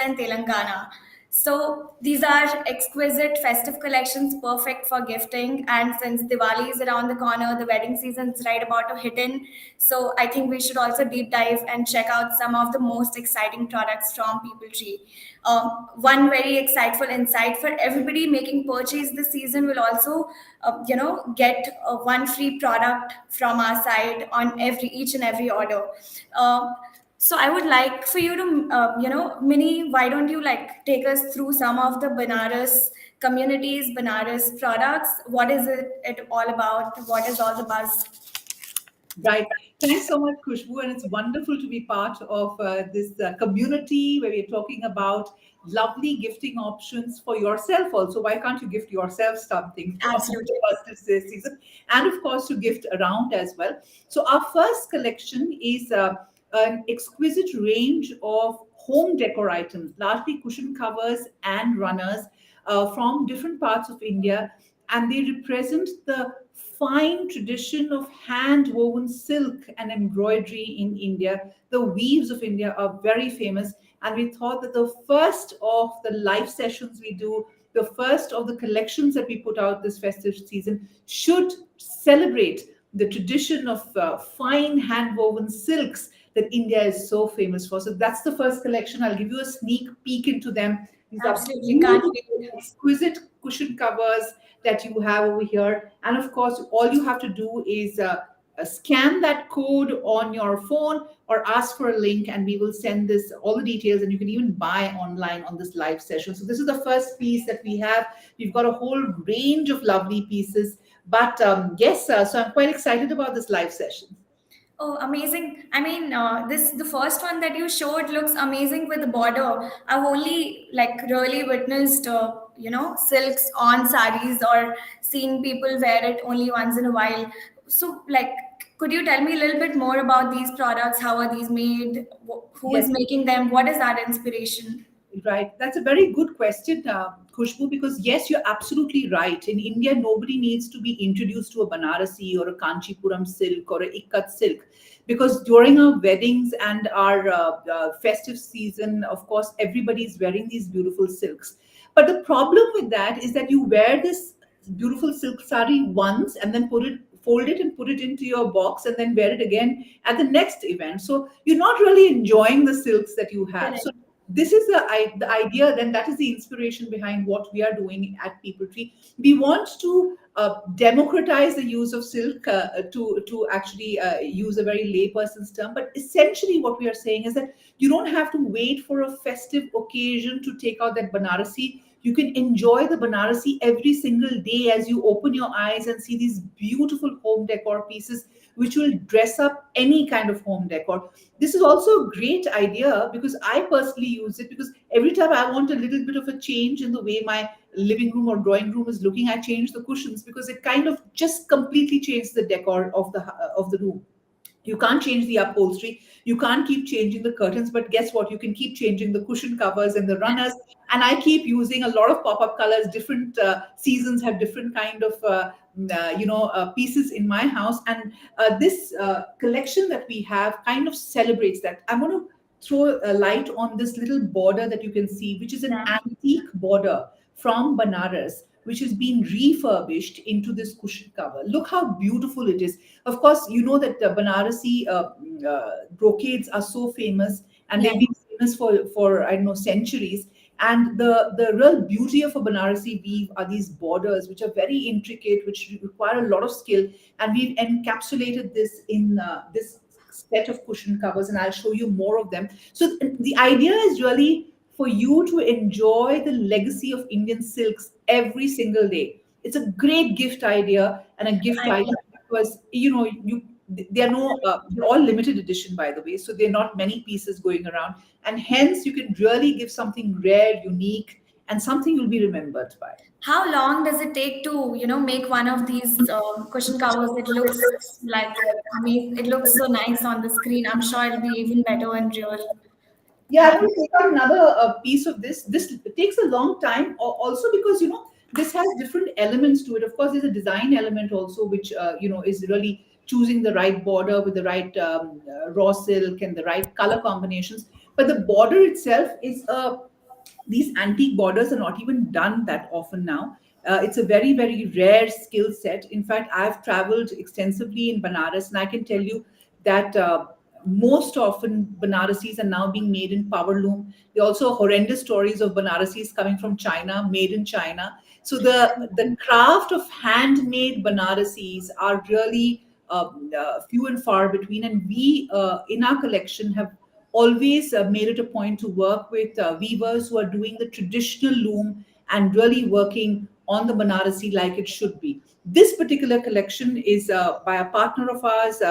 and Telangana. So these are exquisite festive collections, perfect for gifting. And since Diwali is around the corner, the wedding season is right about to hit in. So I think we should also deep dive and check out some of the most exciting products from People Tree. One very exciting insight for everybody making purchase this season will also, get one free product from our side on every each and every order. Uh, so I would like for you to, Mini, why don't you like take us through some of the Banaras communities, Banaras products? What is it all about? What is all the buzz? Right. Thanks so much, Khushbu. And it's wonderful to be part of this community where we're talking about lovely gifting options for yourself also. Why can't you gift yourself something for Absolutely. the festive season? And of course, to gift around as well. So, our first collection is an exquisite range of home decor items, largely cushion covers and runners from different parts of India. And they represent the fine tradition of hand woven silk and embroidery in India. The weaves of India are very famous, and we thought that the first of the live sessions we do, the first of the collections that we put out this festive season, should celebrate the tradition of fine hand woven silks that India is so famous for. So that's the first collection. I'll give you a sneak peek into them. These are Absolutely. Can't beautiful, wait. exquisite cushion covers that you have over here. And of course, all you have to do is scan that code on your phone or ask for a link, and we will send this all the details. And you can even buy online on this live session. So, this is the first piece that we have. We've got a whole range of lovely pieces. But yes, so I'm quite excited about this live session. Oh, amazing. I mean, the first one that you showed looks amazing with the border. I've only like really witnessed, silks on saris or seen people wear it only once in a while. So, like, could you tell me a little bit more about these products? How are these made? Who is Yes. making them? What is that inspiration? Right. That's a very good question, Khushbu, because yes, you're absolutely right. In India, nobody needs to be introduced to a Banarasi or a Kanchipuram silk or a Ikat silk, because during our weddings and our festive season, of course, everybody is wearing these beautiful silks. But the problem with that is that you wear this beautiful silk sari once and then fold it and put it into your box and then wear it again at the next event. So you're not really enjoying the silks that you have. Correct. So this is the idea, then that is the inspiration behind what we are doing at People Tree. We want to democratize the use of silk, to actually use a very layperson's term. But essentially, what we are saying is that you don't have to wait for a festive occasion to take out that Banarasi. You can enjoy the Banarasi every single day as you open your eyes and see these beautiful home decor pieces, which will dress up any kind of home decor. This is also a great idea because I personally use it, because every time I want a little bit of a change in the way my living room or drawing room is looking, I change the cushions because it kind of just completely changes the decor of the room. You can't change the upholstery, you can't keep changing the curtains, but guess what, you can keep changing the cushion covers and the runners. And I keep using a lot of pop-up colors. Different seasons have different kind of pieces in my house, and this collection that we have kind of celebrates that. I'm going to throw a light on this little border that you can see, which is an Yeah. antique border from Banaras, which has been refurbished into this cushion cover. Look how beautiful it is. Of course, you know that the Banarasi brocades are so famous, and Yeah. they've been famous for I don't know, centuries. And the real beauty of a Banarasi weave are these borders, which are very intricate, which require a lot of skill. And we've encapsulated this in this set of cushion covers, and I'll show you more of them. So the idea is really for you to enjoy the legacy of Indian silks every single day. It's a great gift idea and a gift I item, because they are no they're all limited edition, by the way, so they're not many pieces going around, and hence you can really give something rare, unique, and something you'll be remembered by. How long does it take to, make one of these cushion covers? It looks like amazing. It looks so nice on the screen. I'm sure it'll be even better in real. Yeah, Have I'm going to take out another piece of this. This takes a long time, also because this has different elements to it. Of course, there's a design element also, which is really choosing the right border with the right raw silk and the right color combinations. But the border itself is a These antique borders are not even done that often now. It's a very, very rare skill set. In fact, I've traveled extensively in Banaras, and I can tell you that most often Banarasis are now being made in power loom. There are also horrendous stories of Banarasis coming from China, made in China. So the craft of handmade Banarasis are really few and far between, and we in our collection have always made it a point to work with weavers who are doing the traditional loom and really working on the Banarasi like it should be. This particular collection is by a partner of ours,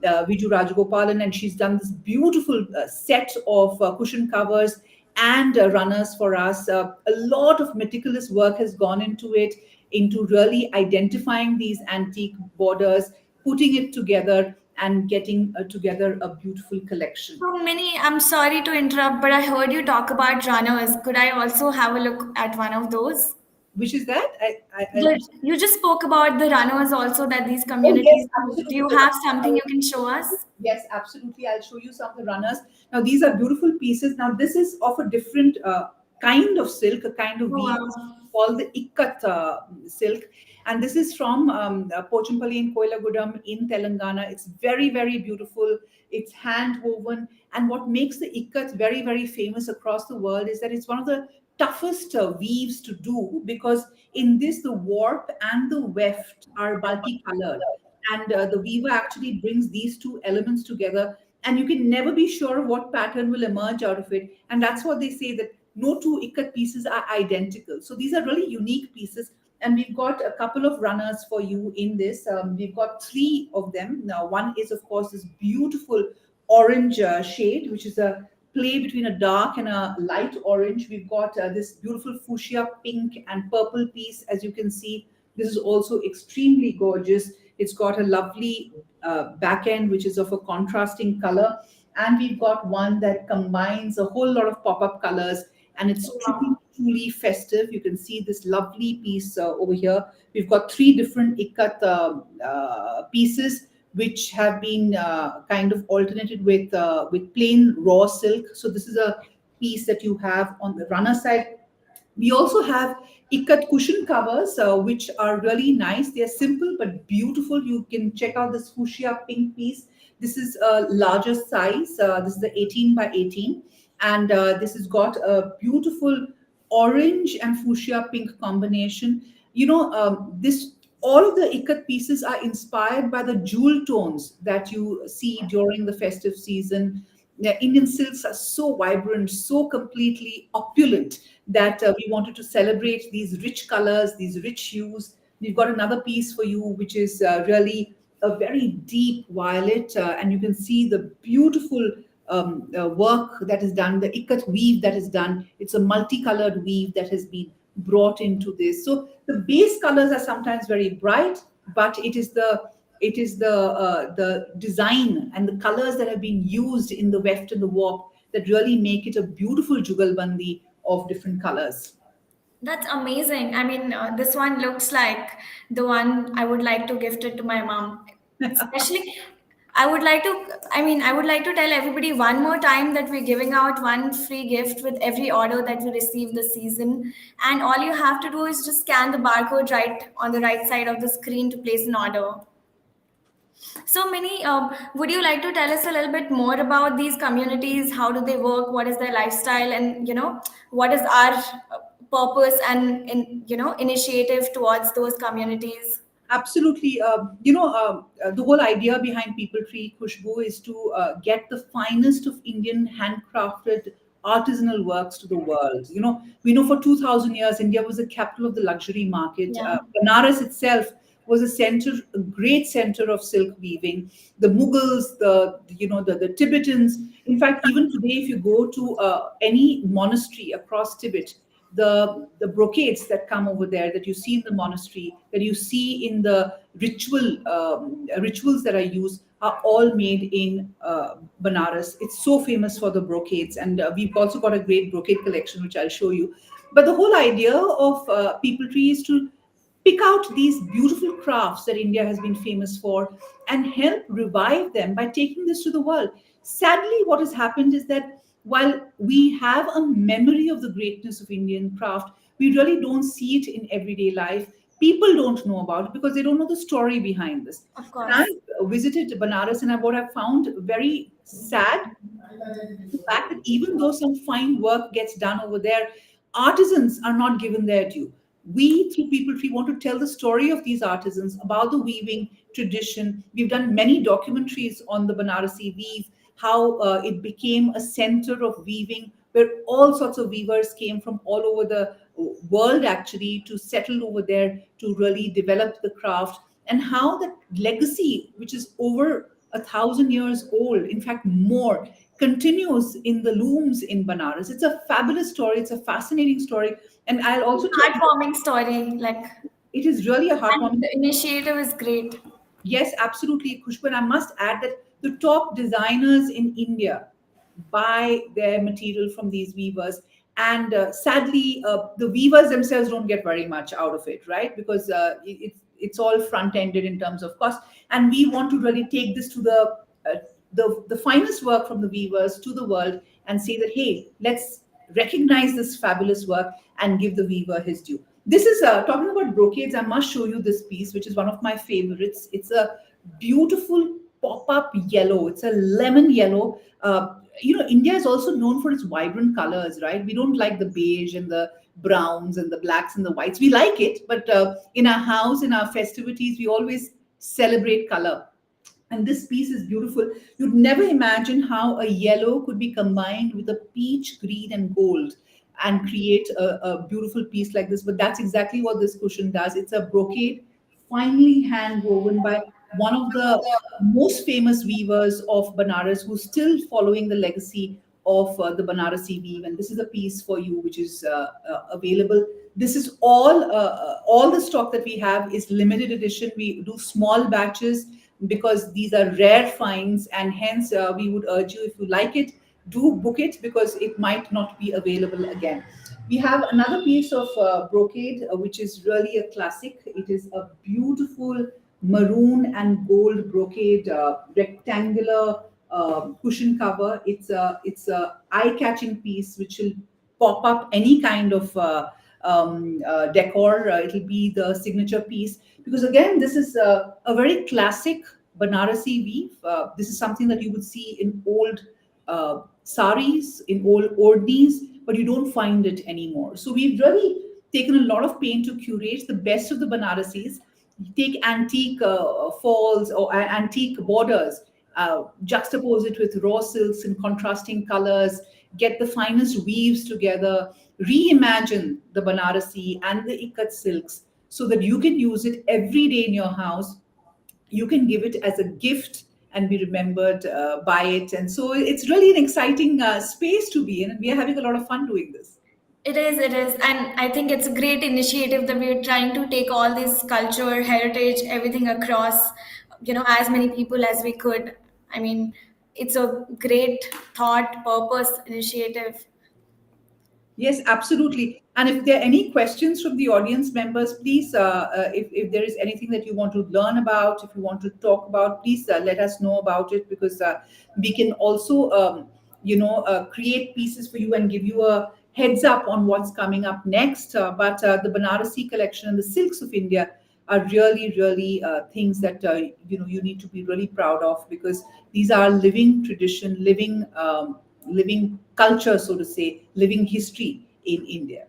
Viju Rajagopalan, and she's done this beautiful set of cushion covers and runners for us. A lot of meticulous work has gone into it, into really identifying these antique borders, putting it together, and getting together a beautiful collection. So many, I'm sorry to interrupt, but I heard you talk about runners. Could I also have a look at one of those? Which is that? You, you just spoke about the runners also, that these Oh, yes, communities do. Do absolutely. you The have runners something you can show us? yes, absolutely. I'll show you some of the runners. Now, these are beautiful pieces. Now, this is of a different kind of silk, a kind of Oh, weave wow. called the Ikat silk. And this is from Pochampally in Koilagudam in Telangana. It's very, very beautiful. It's hand woven. And what makes the Ikat very, very famous across the world is that it's one of the toughest weaves to do, because in this, the warp and the weft are multicolored, and the weaver actually brings these two elements together, and you can never be sure what pattern will emerge out of it. And that's what they say, that no two ikat pieces are identical. So these are really unique pieces, and we've got a couple of runners for you in this. We've got three of them. Now, one is of course this beautiful orange shade, which is a play between a dark and a light orange. We've got this beautiful fuchsia pink and purple piece, as you can see. This is also extremely gorgeous. It's got a lovely back end, which is of a contrasting color. And we've got one that combines a whole lot of pop up colors, and it's truly, Wow. truly festive. You can see this lovely piece over here. We've got three different ikat pieces, which have been kind of alternated with plain raw silk. So this is a piece that you have on the runner side. We also have Ikat cushion covers, which are really nice. They are simple but beautiful. You can check out this fuchsia pink piece. This is a larger size. This is the 18 by 18. And this has got a beautiful orange and fuchsia pink combination. This all of the ikat pieces are inspired by the jewel tones that you see during the festive season. The Indian silks are so vibrant, so completely opulent, that we wanted to celebrate these rich colors, these rich hues. We've got another piece for you, which is really a very deep violet, and you can see the beautiful work that is done, the ikat weave that is done. It's a multicolored weave that has been brought into this. So the base colors are sometimes very bright, but it is the design and the colors that have been used in the weft and the warp that really make it a beautiful jugalbandi of different colors. That's amazing. I mean, this one looks like the one I would like to gift it to my mom. Especially, I would like to tell everybody one more time that we're giving out one free gift with every order that we receive this season. And all you have to do is just scan the barcode right on the right side of the screen to place an order. So many, would you like to tell us a little bit more about these communities? How do they work? What is their lifestyle? And, what is our purpose and, initiative towards those communities? Absolutely. The whole idea behind People Tree Khushbu is to get the finest of Indian handcrafted artisanal works to the world. We know for 2000 years, India was the capital of the luxury market. Yeah. Banaras itself was a great center of silk weaving. The Mughals, the Tibetans. In fact, even today, if you go to any monastery across Tibet, the brocades that come over there, that you see in the monastery, that you see in the rituals that are used, are all made in Banaras. It's so famous for the brocades, and we've also got a great brocade collection, which I'll show you. But the whole idea of People Tree is to pick out these beautiful crafts that India has been famous for and help revive them by taking this to the world. Sadly, what has happened is that while we have a memory of the greatness of Indian craft, we really don't see it in everyday life. People don't know about it because they don't know the story behind this. Of And course. I visited Banaras, and what I found very sad, the fact that even though some fine work gets done over there, artisans are not given their due. We, through People Tree, want to tell the story of these artisans, about the weaving tradition. We've done many documentaries on the Banarasi weave, how it became a center of weaving, where all sorts of weavers came from all over the world actually to settle over there to really develop the craft, and how that legacy, which is over 1,000 years old, in fact more, continues in the looms in Banaras. It's a fabulous story. It's a fascinating story. And I'll also tell you, Heartwarming story, like, it is really a and heartwarming. the initiative is great. Yes, absolutely, Khushbu. And I must add that the top designers in India buy their material from these weavers. And sadly, the weavers themselves don't get very much out of it, right? Because it's all front ended in terms of cost. And we want to really take this to the finest work from the weavers to the world and say that, hey, let's recognize this fabulous work and give the weaver his due. This is talking about brocades. I must show you this piece, which is one of my favorites. It's a beautiful pop-up yellow. It's a lemon yellow. India is also known for its vibrant colors, right? We don't like the beige and the browns and the blacks and the whites. We like it, but in our house, in our festivities, we always celebrate color. And this piece is beautiful. You'd never imagine how a yellow could be combined with a peach, green, and gold and create a beautiful piece like this. But that's exactly what this cushion does. It's a brocade, finely hand woven by one of the most famous weavers of Banaras, who's still following the legacy of the Banarasi weave. And this is a piece for you, which is available. This is all the stock that we have is limited edition. We do small batches because these are rare finds, and hence we would urge you, if you like it, do book it because it might not be available again. We have another piece of brocade, which is really a classic. It is a beautiful maroon and gold brocade rectangular cushion cover. It's a eye-catching piece which will pop up any kind of decor. It'll be the signature piece because again, this is a very classic Banarasi weave. This is something that you would see in old saris, in old ordnis, but you don't find it anymore. So we've really taken a lot of pain to curate the best of the Banarasis. Take antique falls or antique borders, juxtapose it with raw silks in contrasting colors, get the finest weaves together, reimagine the Banarasi and the Ikat silks so that you can use it every day in your house. You can give it as a gift and be remembered by it. And so it's really an exciting space to be in, and we are having a lot of fun doing this. It is. And I think it's a great initiative that we're trying to take all this culture, heritage, everything across, as many people as we could. I mean, it's a great thought, purpose, initiative. Yes, absolutely. And if there are any questions from the audience members, please, if there is anything that you want to learn about, if you want to talk about, please let us know about it because we can also, create pieces for you and give you a heads up on what's coming up next. But the Banarasi collection and the silks of India are really, really things that you need to be really proud of because these are living tradition, living culture, so to say, living history in India.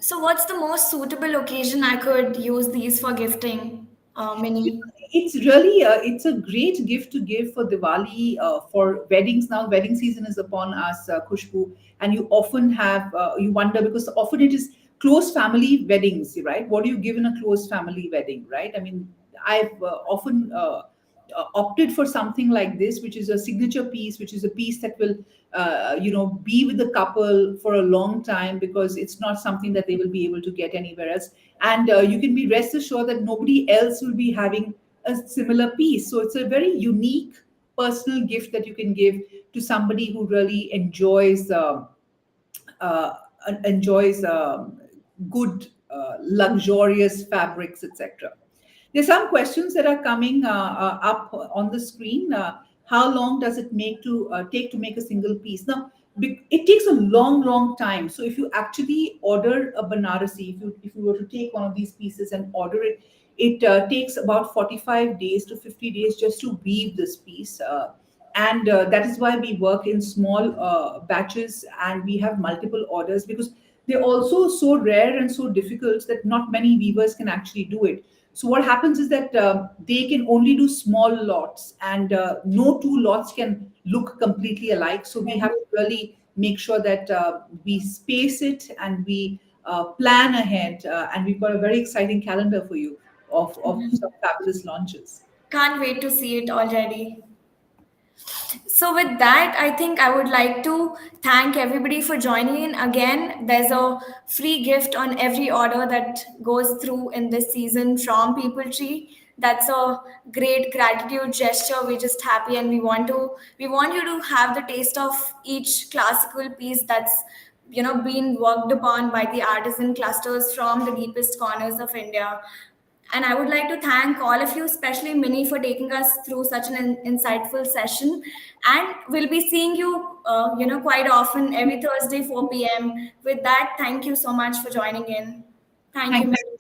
So, what's the most suitable occasion I could use these for gifting, Minnie? It's really it's a great gift to give for Diwali, for weddings. Now wedding season is upon us, Khushbu, and you often have you wonder because often it is close family weddings, right? What do you give in a close family wedding, right? I mean, I've often opted for something like this, which is a signature piece, which is a piece that will be with the couple for a long time because it's not something that they will be able to get anywhere else. And you can be rest assured that nobody else will be having a similar piece. So it's a very unique personal gift that you can give to somebody who really uh, enjoys good, luxurious fabrics, etc. There's some questions that are coming up on the screen. how long does it take to make a single piece. Now it takes a long time. So if you actually order a Banarasi, if you were to take one of these pieces and order it, it takes about 45 days to 50 days just to weave this piece. And that is why we work in small batches, and we have multiple orders, because they're also so rare and so difficult that not many weavers can actually do it. So what happens is that they can only do small lots, and no two lots can look completely alike. So we have to really make sure that we space it, and we plan ahead, and we've got a very exciting calendar for you of some fabulous launches. Can't wait to see it already. So, with that, I think I would like to thank everybody for joining in. Again, there's a free gift on every order that goes through in this season from People Tree. That's a great gratitude gesture. We're just happy, and we want you to have the taste of each classical piece that's been worked upon by the artisan clusters from the deepest corners of India. And I would like to thank all of you, especially Minnie, for taking us through such an insightful session. And we'll be seeing you, quite often every Thursday, 4 p.m. With that, thank you so much for joining in. Thank you, Thank Minnie.